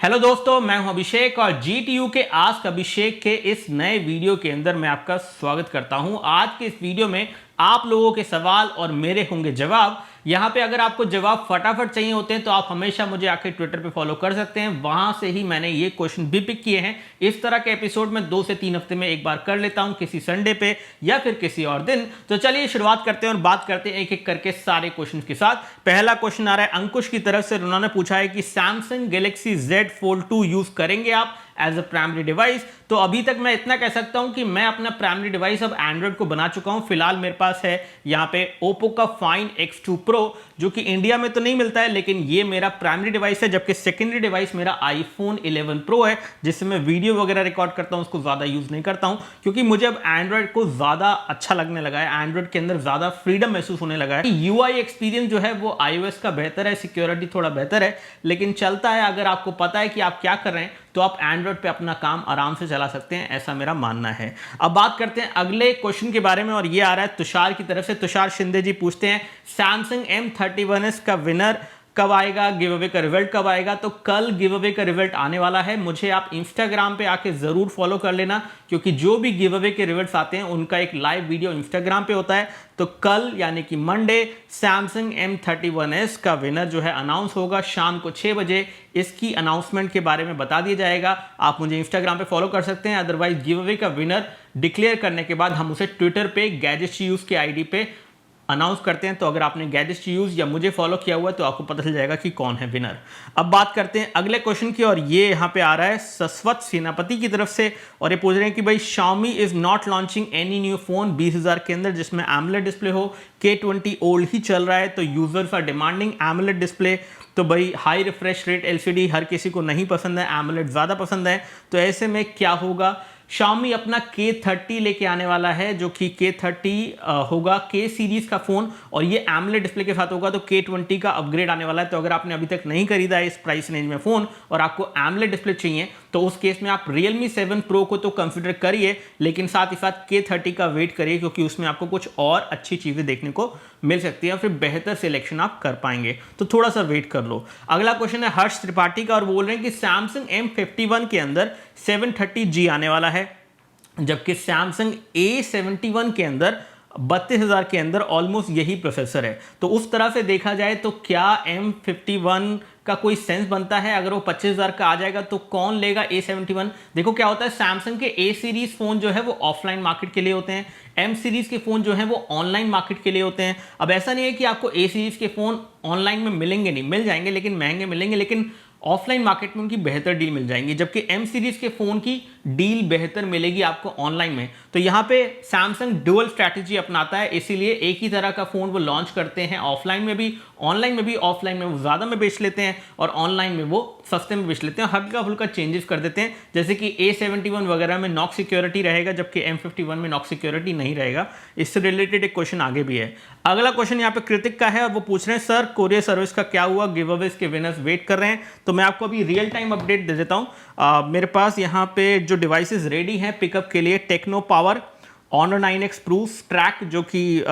Hello दोस्तों, मैं हूं अभिषेक और GTU के आस्क अभिषेक के इस नए वीडियो के अंदर मैं आपका स्वागत करता हूं। आज के इस वीडियो में आप लोगों के सवाल और मेरे होंगे जवाब। यहां पे अगर आपको जवाब फटाफट चाहिए होते हैं तो आप हमेशा मुझे आके ट्विटर पे फॉलो कर सकते हैं, वहां से ही मैंने ये क्वेश्चन भी पिक किए हैं। इस तरह के एपिसोड में 2 से 3 हफ्ते में एक बार कर लेता हूं, किसी संडे पे या फिर किसी और दिन। तो चलिए शुरुआत करते हैं और बात करते हैं एक एक करके सारे क्वेश्चन के साथ। पहला क्वेश्चन आ रहा है अंकुश की तरफ से। उन्होंने पूछा है कि Samsung Galaxy Z Fold 2 use करेंगे आप एज अ प्राइमरी डिवाइस। तो अभी तक मैं इतना कह सकता हूं कि मैं अपना प्राइमरी डिवाइस अब एंड्रॉइड को बना चुका हूं। फिलहाल मेरे पास है यहां पे ओप्पो का फाइन X2 Pro, जो कि इंडिया में तो नहीं मिलता है, लेकिन ये मेरा प्राइमरी डिवाइस है। जबकि सेकेंडरी डिवाइस मेरा iPhone 11 Pro है, जिससे मैं वीडियो वगैरह रिकॉर्ड करता हूं। उसको ज्यादा यूज नहीं करता हूं क्योंकि मुझे अब एंड्रॉइड को ज्यादा अच्छा लगने लगा है। एंड्रॉइड के अंदर ज्यादा फ्रीडम महसूस होने लगा है। UI एक्सपीरियंस जो है वो iOS का बेहतर है, सिक्योरिटी थोड़ा बेहतर है, लेकिन चलता है। अगर आपको पता है कि आप क्या कर रहे हैं तो आप एंड्रॉइड पे अपना काम आराम से चला सकते हैं, ऐसा मेरा मानना है। अब बात करते हैं अगले क्वेश्चन के बारे में और ये आ रहा है तुषार की तरफ से। तुषार शिंदे जी पूछते हैं सैमसंग M31s का विनर कब आएगा, गिव अवे का रिजल्ट कब आएगा। तो कल गिव अवे का रिजल्ट आने वाला है। मुझे आप इंस्टाग्राम पे आके जरूर फॉलो कर लेना, क्योंकि जो भी गिव अवे के रिजल्ट्स आते हैं उनका एक लाइव वीडियो इंस्टाग्राम पे होता है। तो कल यानी कि मंडे सैमसंग M31s का विनर जो है अनाउंस होगा शाम को 6 बजे। इसकी अनाउंसमेंट के बारे में बता दिया जाएगा। आप मुझे इंस्टाग्राम पे फॉलो कर सकते हैं। अदरवाइज गिव अवे का विनर डिक्लेयर करने के बाद हम उसे ट्विटर पे गैजेट्स यूज के आईडी पे अनाउंस करते हैं। तो अगर आपने गैजेट्स यूज या मुझे फॉलो किया हुआ है तो आपको पता चल जाएगा कि कौन है विनर। अब बात करते हैं अगले क्वेश्चन की और ये यहाँ पे आ रहा है सस्वत सेनापति की तरफ से। और ये पूछ रहे हैं कि भाई Xiaomi is not launching any new phone 20,000 के अंदर जिसमें AMOLED डिस्प्ले हो। K20 ओल्ड ही चल रहा है, तो users are demanding AMOLED display. तो भाई हाई रिफ्रेश रेट LCD हर किसी को नहीं पसंद है, AMOLED ज्यादा पसंद है। तो ऐसे में क्या होगा, Xiaomi अपना K30 लेके आने वाला है, जो कि K30 होगा K सीरीज का फोन और ये AMOLED डिस्प्ले के साथ होगा। तो K20 का अपग्रेड आने वाला है। तो अगर आपने अभी तक नहीं खरीदा है इस प्राइस रेंज में फोन और आपको AMOLED डिस्प्ले चाहिए तो उस केस में आप Realme 7 Pro को तो कंसिडर करिए, लेकिन साथ ही साथ K30 का वेट करिए, क्योंकि उसमें आपको कुछ और अच्छी चीजें देखने को मिल सकती है, फिर बेहतर सिलेक्शन आप कर पाएंगे। तो थोड़ा सा वेट कर लो। अगला क्वेश्चन है हर्ष त्रिपाठी का और बोल रहे हैं कि सैमसंग M51 के अंदर 730G आने वाला है, जबकि सैमसंग A71 के अंदर 32,000 के अंदर ऑलमोस्ट यही प्रोसेसर है। तो उस तरह से देखा जाए तो क्या M51 का कोई सेंस बनता है? अगर वो 25,000 का आ जाएगा तो कौन लेगा A71? देखो क्या होता है, सैमसंग के A सीरीज फोन जो है वो ऑफलाइन मार्केट के लिए होते हैं, M सीरीज के फोन जो है वो ऑनलाइन मार्केट के लिए होते हैं। अब ऐसा नहीं है कि आपको A सीरीज के फोन ऑनलाइन में मिलेंगे नहीं, मिल जाएंगे, लेकिन महंगे मिलेंगे, लेकिन ऑफलाइन मार्केट में उनकी बेहतर डील मिल जाएंगी। जबकि M सीरीज के फोन की डील बेहतर मिलेगी आपको ऑनलाइन में। तो यहां पे सैमसंग डुअल स्ट्रैटेजी अपनाता है, इसीलिए एक ही तरह का फोन वो लॉन्च करते हैं, ऑफलाइन में भी ऑनलाइन में भी। ऑफलाइन में वो ज्यादा में बेच लेते हैं और ऑनलाइन में वो सस्ते में बेच लेते हैं, हल्का फुल्का चेंजेस कर देते हैं। जैसे कि A71 वगैरह में नॉक सिक्योरिटी रहेगा, जबकि M51 में नॉक सिक्योरिटी नहीं रहेगा। इससे रिलेटेड एक क्वेश्चन आगे भी है। अगला क्वेश्चन यहाँ पे कृतिक का है और वो पूछ रहे हैं सर कोरियर सर्विस का क्या हुआ, गिव अवेज के विनर्स वेट कर रहे हैं। तो मैं आपको अभी रियल टाइम अपडेट दे देता हूँ। मेरे पास यहाँ पे जो डिवाइसेस रेडी हैं पिकअप के लिए, Tecno power, Honor 9X Pro track जो कि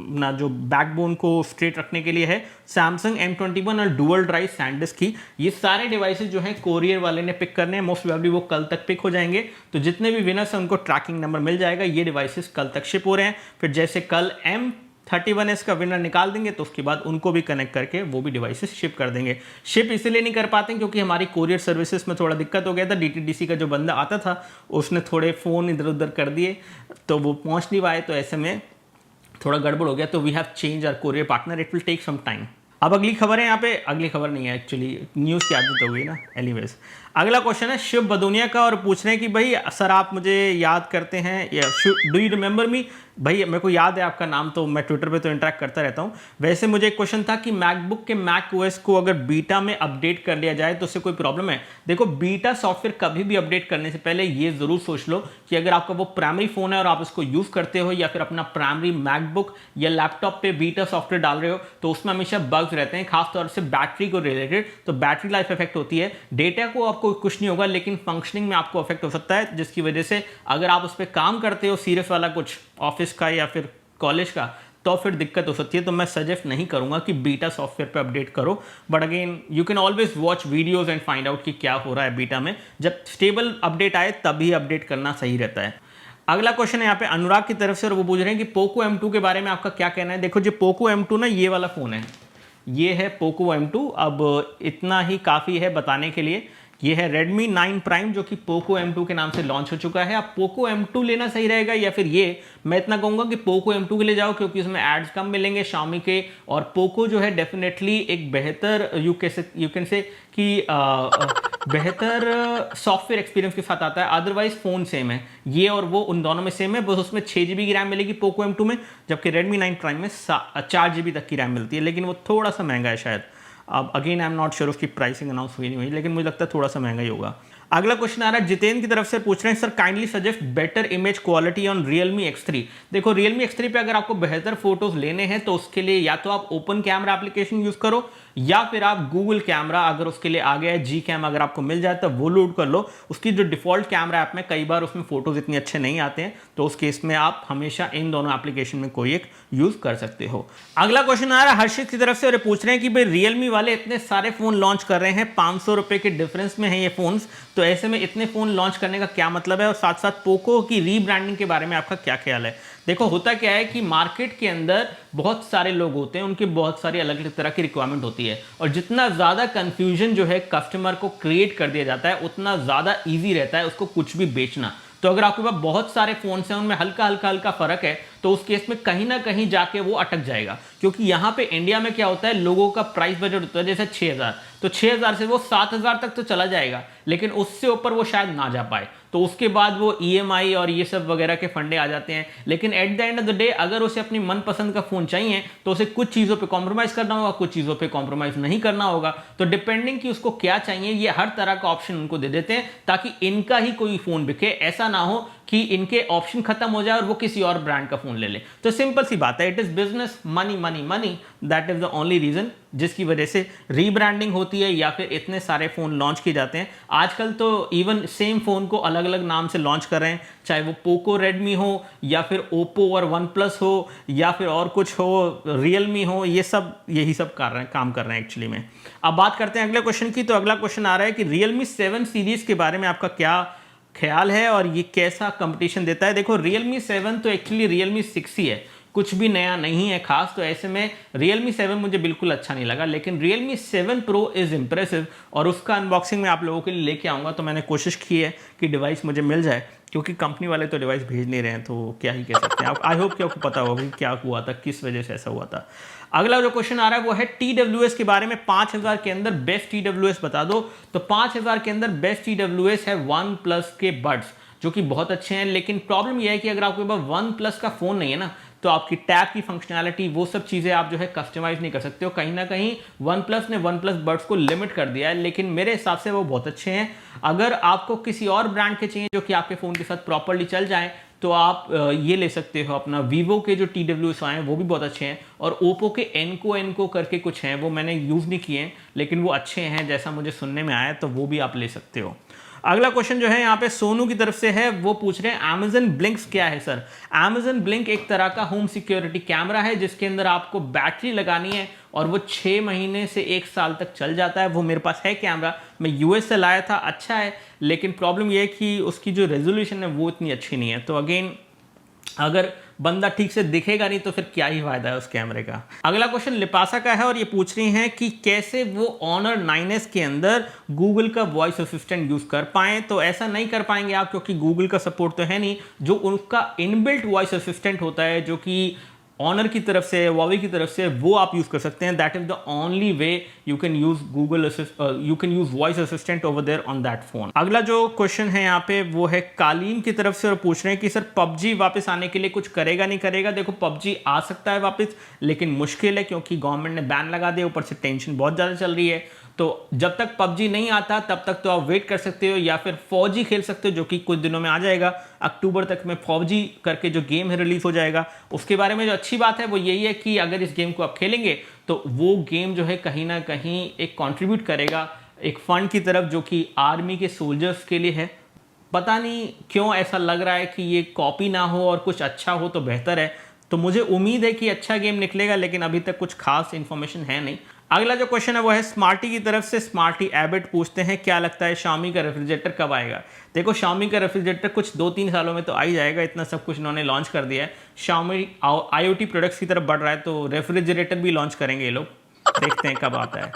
ना जो बैकबोन को स्ट्रेट रखने के लिए है, सैमसंग M21 और डुअल ड्राइव सैंडिस्क की, ये सारे डिवाइसेस जो हैं कोरियर वाले ने पिक करने हैं। मोस्ट प्रोबेबली वो कल तक पिक हो जाएंगे। तो जितने भी विनर्स हैं उनको ट्रैकिंग नंबर मिल जाएगा। ये डिवाइसेस कल तक शिप हो रहे हैं। फिर जैसे कल M31s का विनर निकाल देंगे तो उसके बाद उनको भी कनेक्ट करके वो भी डिवाइसेस शिप कर देंगे। शिप इसलिए नहीं कर पाते क्योंकि हमारी कोरियर सर्विसेज में थोड़ा दिक्कत हो गया था। DTDC का जो बंदा आता था उसने थोड़े फ़ोन इधर उधर कर दिए तो वो पहुंच नहीं पाए, तो ऐसे में थोड़ा गड़बड़ हो गया। तो we have change our courier partner, it will take some time. अब अगली खबर है यहाँ पे, अगली खबर नहीं है एक्चुअली, न्यूज़ की आदत हो गई ना। एनीवेज अगला क्वेश्चन है शिव बदुनिया का और पूछ रहे हैं कि भाई सर आप मुझे याद करते हैं या डू यू रिमेंबर मी। भाई मेरे को याद है आपका नाम, तो मैं ट्विटर पे तो इंटरेक्ट करता रहता हूँ। वैसे मुझे एक क्वेश्चन था कि मैकबुक के मैक OS को अगर बीटा में अपडेट कर लिया जाए तो उससे कोई प्रॉब्लम है? देखो बीटा सॉफ्टवेयर कभी भी अपडेट करने से पहले ये जरूर सोच लो कि अगर आपका वो प्राइमरी फोन है और आप उसको यूज करते हो या फिर अपना प्राइमरी मैकबुक या लैपटॉप पे बीटा सॉफ्टवेयर डाल रहे हो तो उसमें हमेशा बग्स रहते हैं, खासतौर से बैटरी को रिलेटेड। तो बैटरी लाइफ इफेक्ट होती है, डेटा को आपको कुछ नहीं होगा लेकिन फंक्शनिंग में आपको इफेक्ट हो सकता है, जिसकी वजह से अगर आप उस पर काम करते हो सीरियस वाला कुछ ऑफिस का या फिर कॉलेज का, तो फिर दिक्कत हो सकती है। तो मैं सजेस्ट नहीं करूंगा कि बीटा सॉफ्टवेयर पे अपडेट करो, but again you can always watch videos and find out कि क्या हो रहा है बीटा में। जब स्टेबल अपडेट आए तभी अपडेट करना सही रहता है। अगला क्वेश्चन है यहाँ पे अनुराग की तरफ से, और वो पूछ रहे हैं कि पोको M2 के बारे में आपका क्या कहना है। देखो जो पोको M2 ना, ये वाला फोन है, ये है पोको M2। अब इतना ही काफ़ी है बताने के लिए। ये है Redmi 9 Prime जो कि पोको M2 के नाम से लॉन्च हो चुका है। अब पोको M2 लेना सही रहेगा या फिर ये, मैं इतना कहूँगा कि पोको M2 के लिए जाओ, क्योंकि उसमें एड्स कम मिलेंगे Xiaomi के, और पोको जो है डेफिनेटली एक बेहतर यू कैन से कि बेहतर सॉफ्टवेयर एक्सपीरियंस के साथ आता है। अदरवाइज फ़ोन सेम है, ये और वो उन दोनों में सेम है, बस उसमें 6 GB की रैम मिलेगी पोको M2 में, जबकि Redmi 9 Prime में 4 GB तक की रैम मिलती है, लेकिन वो थोड़ा सा महंगा है शायद। अब again I am not sure, उसकी प्राइसिंग अनाउंस हुई नहीं हुई, लेकिन मुझे लगता है थोड़ा सा महंगा ही होगा। अगला क्वेश्चन आ रहा है जितेंद्र की तरफ से, पूछ रहे हैं sir kindly suggest better image quality on Realme X3। देखो Realme X3 पे अगर आपको बेहतर फोटोज लेने हैं तो उसके लिए या तो आप ओपन कैमरा एप्लीकेशन यूज करो, या फिर आप गूगल कैमरा, अगर उसके लिए आ गया है जी कैम, अगर आपको मिल जाए तो वो लोड कर लो। उसकी जो डिफॉल्ट कैमरा ऐप में कई बार उसमें फोटोज इतने अच्छे नहीं आते हैं, तो उस केस में आप हमेशा इन दोनों एप्लीकेशन में कोई एक यूज कर सकते हो। अगला क्वेश्चन आ रहा है हर्षित की तरफ से, और पूछ रहे हैं कि भाई Realme वाले इतने सारे फोन लॉन्च कर रहे हैं, 500 रुपए के डिफरेंस में है ये फोन्स, तो ऐसे में इतने फोन लॉन्च करने का क्या मतलब है, और साथ साथ पोको की रीब्रांडिंग के बारे में आपका क्या ख्याल है। देखो होता क्या है कि मार्केट के अंदर बहुत सारे लोग होते हैं, उनकी बहुत सारी अलग अलग तरह की रिक्वायरमेंट होती है, और जितना ज़्यादा कंफ्यूजन जो है कस्टमर को क्रिएट कर दिया जाता है, उतना ज़्यादा ईजी रहता है उसको कुछ भी बेचना। तो अगर आपके पास बहुत सारे फोन्स हैं, उनमें हल्का हल्का फर्क है, तो उस केस में कहीं ना कहीं जाके वो अटक जाएगा। क्योंकि यहाँ पे इंडिया में क्या होता है, लोगों का प्राइस बजट होता है जैसे 6000, तो 6000 से वो 7000 तक तो चला जाएगा, लेकिन उससे ऊपर वो शायद ना जा पाए, तो उसके बाद वो EMI और ये सब वगैरह के फंडे आ जाते हैं। लेकिन at the end of the day अगर उसे अपनी मनपसंद का फोन चाहिए तो उसे कुछ चीज़ों पे कॉम्प्रोमाइज़ करना होगा, कुछ चीज़ों पे कॉम्प्रोमाइज़ नहीं करना होगा। तो डिपेंडिंग कि उसको क्या चाहिए, ये हर तरह का ऑप्शन उनको दे देते हैं, ताकि इनका ही कोई फोन बिके, ऐसा ना हो कि इनके ऑप्शन खत्म हो जाए और वो किसी और ब्रांड का फोन ले ले। तो सिंपल सी बात है, it is business, money money money, that is the only reason जिसकी वजह से रीब्रांडिंग होती है या फिर इतने सारे फोन लॉन्च किए जाते हैं। आजकल तो इवन सेम फोन को अलग अलग नाम से लॉन्च कर रहे हैं, चाहे वो पोको रेडमी हो, या फिर ओप्पो और वन प्लस हो, या फिर और कुछ हो, रियलमी हो, ये सब यही सब कर रहे हैं, काम कर रहे हैं एक्चुअली में। अब बात करते हैं अगले क्वेश्चन की। तो अगला क्वेश्चन आ रहा है कि रियलमी 7 सीरीज के बारे में आपका क्या ख्याल है और ये कैसा कंपटीशन देता है। देखो Realme 7 तो एक्चुअली Realme 6 ही है, कुछ भी नया नहीं है खास, तो ऐसे में Realme 7 मुझे बिल्कुल अच्छा नहीं लगा। लेकिन Realme 7 Pro इज़ इम्प्रेसिव, और उसका अनबॉक्सिंग मैं आप लोगों के लिए लेके आऊँगा। तो मैंने कोशिश की है कि डिवाइस मुझे मिल जाए, क्योंकि कंपनी वाले तो डिवाइस भेज नहीं रहे हैं, तो क्या ही कह सकते हैं। आई होप कि आपको पता होगा कि क्या हुआ था, किस वजह से ऐसा हुआ था। अगला जो क्वेश्चन आ रहा है वो है TWS के बारे में। 5000 के अंदर बेस्ट TWS बता दो। तो 5000 के अंदर बेस्ट TWS है वन प्लस के बड्स, जो कि बहुत अच्छे हैं। लेकिन प्रॉब्लम यह है कि अगर आपके पास वन प्लस का फ़ोन नहीं है ना, तो आपकी टैब की फंक्शनैलिटी, वो सब चीज़ें आप जो है कस्टमाइज़ नहीं कर सकते हो। कहीं ना कहीं वन प्लस ने वन प्लस बड्स को लिमिट कर दिया है, लेकिन मेरे हिसाब से वो बहुत अच्छे हैं। अगर आपको किसी और ब्रांड के चाहिए जो कि आपके फ़ोन के साथ प्रॉपरली चल जाए, तो आप ये ले सकते हो। अपना वीवो के जो TWS आए हैं वो भी बहुत अच्छे हैं, और ओप्पो के एनको करके कुछ हैं, वो मैंने यूज़ नहीं किए हैं, लेकिन वो अच्छे हैं जैसा मुझे सुनने में आया, तो वो भी आप ले सकते हो। अगला क्वेश्चन जो है यहाँ पे सोनू की तरफ से है, वो पूछ रहे हैं Amazon Blink क्या है सर। Amazon Blink एक तरह का होम सिक्योरिटी कैमरा है, जिसके अंदर आपको बैटरी लगानी है और वो 6 महीने से 1 साल तक चल जाता है। वो मेरे पास है कैमरा, मैं US से लाया था, अच्छा है, लेकिन प्रॉब्लम ये है कि उसकी जो रेजोल्यूशन है वो इतनी अच्छी नहीं है। तो अगेन अगर बंदा ठीक से दिखेगा नहीं तो फिर क्या ही फायदा है उस कैमरे का। अगला क्वेश्चन लिपासा का है, और ये पूछ रही हैं कि कैसे वो Honor 9S के अंदर गूगल का वॉइस असिस्टेंट यूज कर पाएं। तो ऐसा नहीं कर पाएंगे आप, क्योंकि गूगल का सपोर्ट तो है नहीं। जो उनका इनबिल्ट वॉइस असिस्टेंट होता है, जो कि ऑनर की तरफ से, Huawei की तरफ से, वो आप यूज कर सकते हैं। That is the only way you can use you can use voice assistant over there on that phone. अगला जो क्वेश्चन है यहाँ पे वो है कालीन की तरफ से, और पूछ रहे हैं कि सर PUBG वापस आने के लिए कुछ करेगा नहीं करेगा। देखो PUBG आ सकता है वापस, लेकिन मुश्किल है, क्योंकि गवर्नमेंट ने बैन लगा दिया, ऊपर से टेंशन बहुत ज़्यादा चल रही है। तो जब तक PUBG नहीं आता तब तक तो आप वेट कर सकते हो, या फिर फौजी खेल सकते हो, जो कि कुछ दिनों में आ जाएगा। अक्टूबर तक में फौजी करके जो गेम है रिलीज हो जाएगा। उसके बारे में जो अच्छी बात है वो यही है कि अगर इस गेम को आप खेलेंगे तो वो गेम जो है कहीं ना कहीं एक कंट्रीब्यूट करेगा एक फंड की तरफ, जो कि आर्मी के सोल्जर्स के लिए है। पता नहीं क्यों ऐसा लग रहा है कि ये कॉपी ना हो और कुछ अच्छा हो तो बेहतर है। तो मुझे उम्मीद है कि अच्छा गेम निकलेगा, लेकिन अभी तक कुछ खास इन्फॉर्मेशन है नहीं। अगला जो क्वेश्चन है वो है स्मार्टी की तरफ से। स्मार्टी एबिट पूछते हैं क्या लगता है Xiaomi का रेफ्रिजरेटर कब आएगा। देखो Xiaomi का रेफ्रिजरेटर कुछ 2-3 सालों में तो आ ही जाएगा, इतना सब कुछ इन्होंने लॉन्च कर दिया है। Xiaomi IoT प्रोडक्ट्स की तरफ बढ़ रहा है, तो रेफ्रिजरेटर भी लॉन्च करेंगे ये लोग, देखते हैं कब आता है।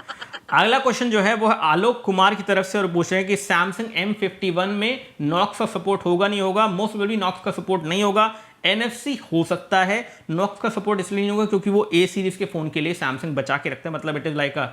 अगला क्वेश्चन जो है वो है आलोक कुमार की तरफ से और पूछ रहे हैं कि Samsung M51 में नॉक्स का सपोर्ट होगा नहीं होगा। मोस्ट प्रोबेबली नॉक्स का सपोर्ट नहीं होगा, NFC हो सकता है। नॉक्स का सपोर्ट इसलिए नहीं होगा क्योंकि वो A सीरीज के फोन के लिए सैमसंग बचा के रखते हैं, मतलब it is like a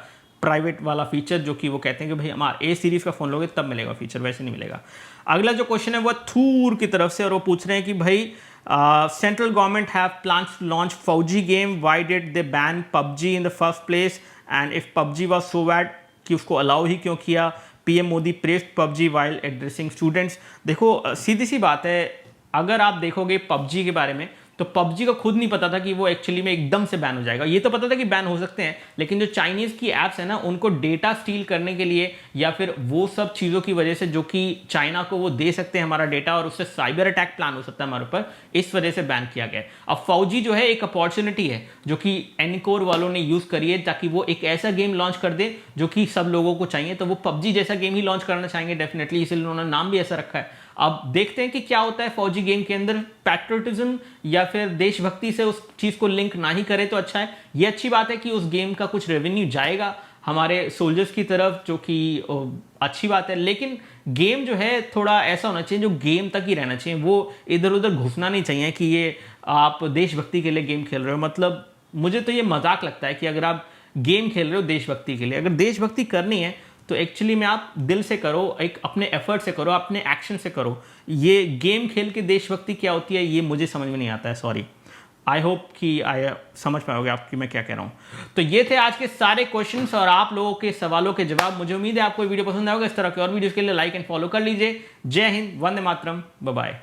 private वाला फीचर, जो कि वो कहते हैं कि भाई हमारा A सीरीज का फोन लोगे तब मिलेगा फीचर, वैसे नहीं मिलेगा। अगला जो क्वेश्चन है वो थूर की तरफ से और वो पूछ रहे हैं कि भाई central government have plans to launch Fauji game, why did they ban PUBG in the first place and if PUBG was so bad कि उसको अलाउ ही क्यों किया। PM Modi pressed PUBG while addressing students. देखो सीधी सी बात है, अगर आप देखोगे PUBG के बारे में तो PUBG को खुद नहीं पता था कि वो एक्चुअली में एकदम से बैन हो जाएगा। ये तो पता था कि बैन हो सकते हैं, लेकिन जो चाइनीज की एप्स है ना, उनको डेटा स्टील करने के लिए या फिर वो सब चीज़ों की वजह से जो कि चाइना को वो दे सकते हैं हमारा डेटा और उससे साइबर अटैक प्लान हो सकता है हमारे ऊपर, इस वजह से बैन किया गया। अब फौजी जो है एक अपॉर्चुनिटी है जो कि एनकोर वालों ने यूज़ करी है ताकि वो एक ऐसा गेम लॉन्च कर दे जो कि सब लोगों को चाहिए। तो वो PUBG जैसा गेम ही लॉन्च करना चाहेंगे डेफिनेटली, इसलिए उन्होंने नाम भी ऐसा रखा है। अब देखते हैं कि क्या होता है फौजी गेम के अंदर। पैट्रियोटिज्म या फिर देशभक्ति से उस चीज़ को लिंक ना ही करे तो अच्छा है। ये अच्छी बात है कि उस गेम का कुछ रेवेन्यू जाएगा हमारे सोल्जर्स की तरफ, जो कि अच्छी बात है। लेकिन गेम जो है थोड़ा ऐसा होना चाहिए जो गेम तक ही रहना चाहिए, वो इधर उधर घुसना नहीं चाहिए कि ये आप देशभक्ति के लिए गेम खेल रहे हो। मतलब मुझे तो ये मजाक लगता है कि अगर आप गेम खेल रहे हो देशभक्ति के लिए, अगर देशभक्ति करनी है तो एक्चुअली में आप दिल से करो, एक अपने एफर्ट से करो, अपने एक्शन से करो। ये गेम खेल के देशभक्ति क्या होती है ये मुझे समझ में नहीं आता है, सॉरी। आई होप कि समझ पाओगे आपकी मैं क्या कह रहा हूँ। तो ये थे आज के सारे क्वेश्चंस और आप लोगों के सवालों के जवाब। मुझे उम्मीद है आपको वीडियो पसंद आएगा। इस तरह के और वीडियोस के लिए लाइक एंड फॉलो कर लीजिए। जय हिंद, वंदे मातरम, बाय बाय।